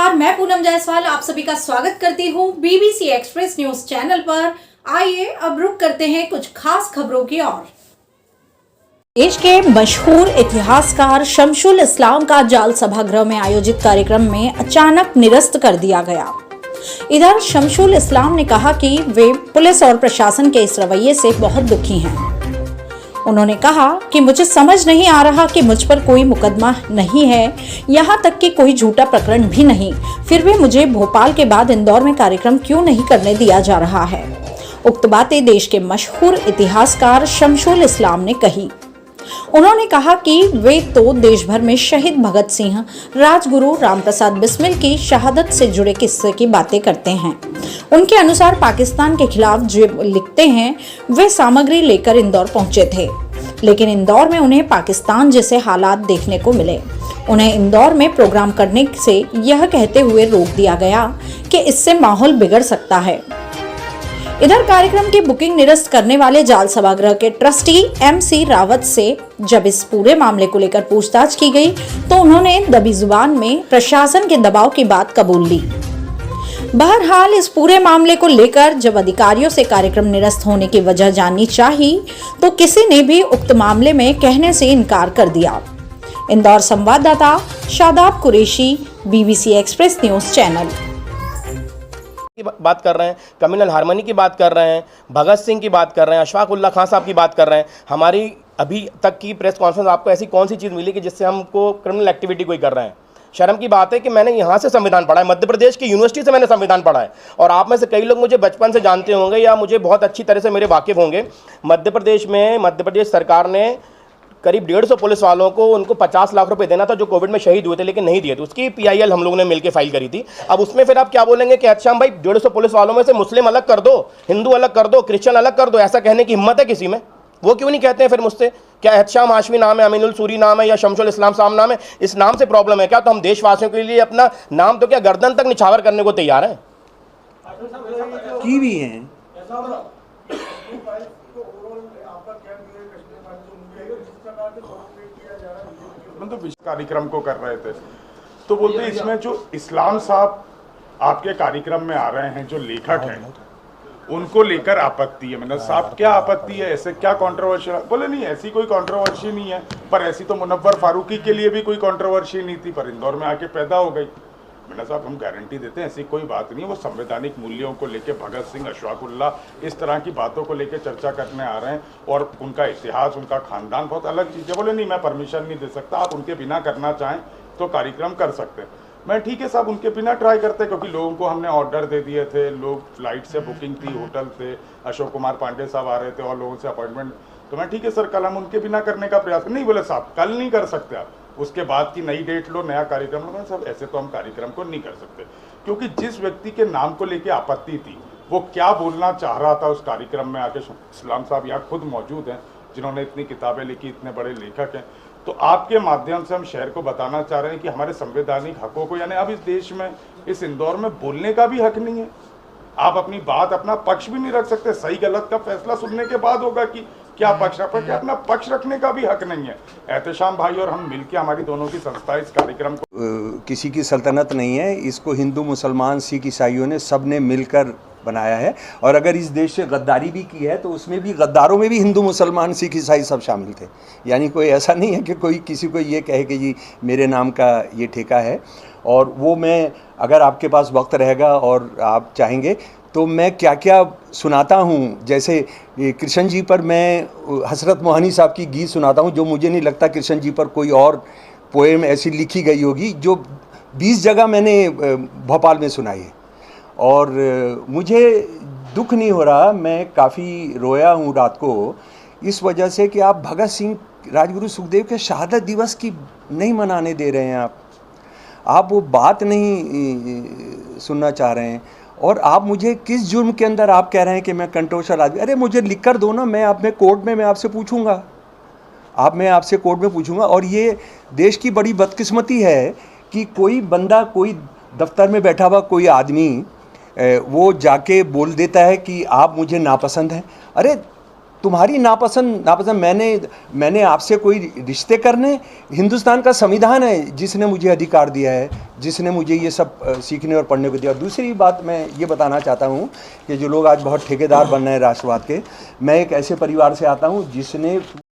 नमस्कार, मैं पूनम जायसवाल आप सभी का स्वागत करती हूँ बीबीसी एक्सप्रेस न्यूज चैनल पर। आइए अब रुक करते हैं कुछ खास खबरों की ओर। देश के मशहूर इतिहासकार शमशुल इस्लाम का जाल सभागृह में आयोजित कार्यक्रम में अचानक निरस्त कर दिया गया। इधर शमशुल इस्लाम ने कहा कि वे पुलिस और प्रशासन के इस रवैये से बहुत दुखी हैं। उन्होंने कहा कि मुझे समझ नहीं आ रहा कि मुझ पर कोई मुकदमा नहीं है, यहाँ तक कि कोई झूठा प्रकरण भी नहीं, फिर भी मुझे भोपाल के बाद इंदौर में कार्यक्रम क्यों नहीं करने दिया जा रहा है। उक्त बातें देश के मशहूर इतिहासकार शमशुल इस्लाम ने कही। उन्होंने कहा कि वे तो देश भर में शहीद भगत सिंह, राजगुरु रामप्रसाद बिस्मिल की शहादत से जुड़े किस्से की बातें करते हैं। उनके अनुसार पाकिस्तान के खिलाफ जो लिखते हैं वे सामग्री लेकर इंदौर पहुंचे थे, लेकिन इंदौर में उन्हें पाकिस्तान जैसे हालात देखने को मिले। उन्हें इंदौर में प्रोग्राम करने से यह कहते हुए रोक दिया गया कि इससे माहौल बिगड़ सकता है। इधर कार्यक्रम की बुकिंग निरस्त करने वाले जाल सभागृह के ट्रस्टी MC रावत से जब इस पूरे मामले को लेकर पूछताछ की गई तो उन्होंने दबी जुबान में प्रशासन के दबाव की बात कबूल ली। बहरहाल इस पूरे मामले को लेकर जब अधिकारियों से कार्यक्रम निरस्त होने की वजह जाननी चाही तो किसी ने भी उक्त मामले में कहने से इनकार कर दिया। इंदौर संवाददाता Shadab Qureshi, BBC express news channel. की बात कर रहे हैं, कम्युनल हार्मनी की बात कर रहे हैं, भगत सिंह की बात कर रहे हैं, अशफाक उल्लाह खान साहब की बात कर रहे हैं। हमारी अभी तक की प्रेस कॉन्फ्रेंस आपको ऐसी कौन सी चीज़ मिली कि जिससे हमको क्रिमिनल एक्टिविटी कोई कर रहे हैं? शर्म की बात है कि मैंने यहाँ से संविधान पढ़ा है, मध्य प्रदेश की यूनिवर्सिटी से मैंने संविधान पढ़ा है, और आप में से कई लोग मुझे बचपन से जानते होंगे या मुझे बहुत अच्छी तरह से मेरे वाकिफ होंगे। मध्य प्रदेश सरकार ने करीब 150 पुलिस वालों को उनको 50 लाख रुपए देना था जो कोविड में शहीद हुए थे, लेकिन नहीं दिए थे। उसकी PIL हम लोगों ने मिलकर फाइल करी थी। अब उसमें फिर आप क्या बोलेंगे कि अच्छा भाई 150 पुलिस वालों में से मुस्लिम अलग कर दो, हिंदू अलग कर दो, क्रिश्चियन अलग कर दो, ऐसा कहने की हिम्मत है किसी में? वो क्यों नहीं कहते हैं फिर मुझसे? क्या एहतशाम हाशमी नाम है, अमीनुल सूरी नाम है या शमशुल इस्लाम साहब नाम है? इस नाम से प्रॉब्लम है क्या? तो हम देशवासियों के लिए अपना नाम तो क्या गर्दन तक निछावर करने को तैयार हैं। की भी हैं मतलब इस कार्यक्रम को कर रहे थे तो बोलते इसमें जो इस्लाम साहब आपके कार्यक्रम में आ रहे हैं, जो लेखक हैं, उनको लेकर आपत्ति है। मतलब साहब क्या आपत्ति है, ऐसे क्या कंट्रोवर्शियल? बोले नहीं, ऐसी कोई कंट्रोवर्सी नहीं है, पर ऐसी तो मुनव्वर फारूकी के लिए भी कोई कंट्रोवर्सी नहीं थी, पर इंदौर में आके पैदा हो गई। मैंने साहब हम गारंटी देते हैं ऐसी कोई बात नहीं है। वो संवैधानिक मूल्यों को लेके भगत सिंह, अशफाक उल्लाह, इस तरह की बातों को लेके चर्चा करने आ रहे हैं, और उनका इतिहास, उनका खानदान बहुत अलग चीज़ है। बोले नहीं, मैं परमिशन नहीं दे सकता, आप उनके बिना करना चाहें तो कार्यक्रम कर सकते हैं। मैं ठीक है साहब, उनके बिना ट्राई करते, क्योंकि लोगों को हमने ऑर्डर दे दिए थे, लोग फ्लाइट से बुकिंग थी, होटल थे, अशोक कुमार पांडे साहब आ रहे थे और लोगों से अपॉइंटमेंट, तो मैं ठीक है सर कल हम उनके बिना करने का प्रयास नहीं। बोले साहब कल नहीं कर सकते आप, उसके बाद की नई डेट लो, नया कार्यक्रम लो। सब ऐसे तो हम कार्यक्रम को नहीं कर सकते, क्योंकि जिस व्यक्ति के नाम को लेके आपत्ति थी वो क्या बोलना चाह रहा था उस कार्यक्रम में आके, इस्लाम साहब यहाँ खुद मौजूद हैं जिन्होंने इतनी किताबें लिखी, इतने बड़े लेखक हैं। तो आपके माध्यम से हम शहर को बताना चाह रहे हैं कि हमारे संवैधानिक हकों को, यानी अब इस देश में, इस इंदौर में बोलने का भी हक नहीं है। आप अपनी बात, अपना पक्ष भी नहीं रख सकते। सही गलत का फैसला सुनने के बाद होगा कि क्या पक्ष रख, क्या अपना पक्ष रखने का भी हक नहीं है। एहतशाम भाई और हम मिलकर, हमारी दोनों की संस्था इस कार्यक्रम को, किसी की सल्तनत नहीं है, इसको हिंदू, मुसलमान, सिख, ईसाइयों ने सब ने मिलकर बनाया है। और अगर इस देश से गद्दारी भी की है तो उसमें भी गद्दारों में भी हिंदू, मुसलमान, सिख, ईसाई सब शामिल थे। यानी कोई ऐसा नहीं है कि कोई किसी को ये कहे कि जी मेरे नाम का ये ठेका है। और वो मैं, अगर आपके पास वक्त रहेगा और आप चाहेंगे तो मैं क्या क्या सुनाता हूँ। जैसे कृष्ण जी पर मैं हसरत मोहनी साहब की गीत सुनाता हूँ, जो मुझे नहीं लगता कृष्ण जी पर कोई और पोएम ऐसी लिखी गई होगी, जो 20 जगह मैंने भोपाल में सुनाई है। और मुझे दुख नहीं हो रहा, मैं काफ़ी रोया हूँ रात को इस वजह से कि आप भगत सिंह, राजगुरु सुखदेव के शहादत दिवस की नहीं मनाने दे रहे हैं। आप वो बात नहीं सुनना चाह रहे हैं। और आप मुझे किस जुर्म के अंदर आप कह रहे हैं कि मैं कंट्रोवर्शियल आदमी? अरे मुझे लिख कर दो ना, मैं अपने कोर्ट में मैं आपसे पूछूंगा, मैं आपसे कोर्ट में पूछूंगा। और ये देश की बड़ी बदकिस्मती है कि कोई बंदा, कोई दफ्तर में बैठा हुआ कोई आदमी वो जाके बोल देता है कि आप मुझे नापसंद हैं। अरे तुम्हारी नापसंद मैंने आपसे कोई रिश्ते करने, हिंदुस्तान का संविधान है जिसने मुझे अधिकार दिया है, जिसने मुझे ये सब सीखने और पढ़ने को दिया। दूसरी बात मैं ये बताना चाहता हूँ कि जो लोग आज बहुत ठेकेदार बन रहे हैं राष्ट्रवाद के, मैं एक ऐसे परिवार से आता हूँ जिसने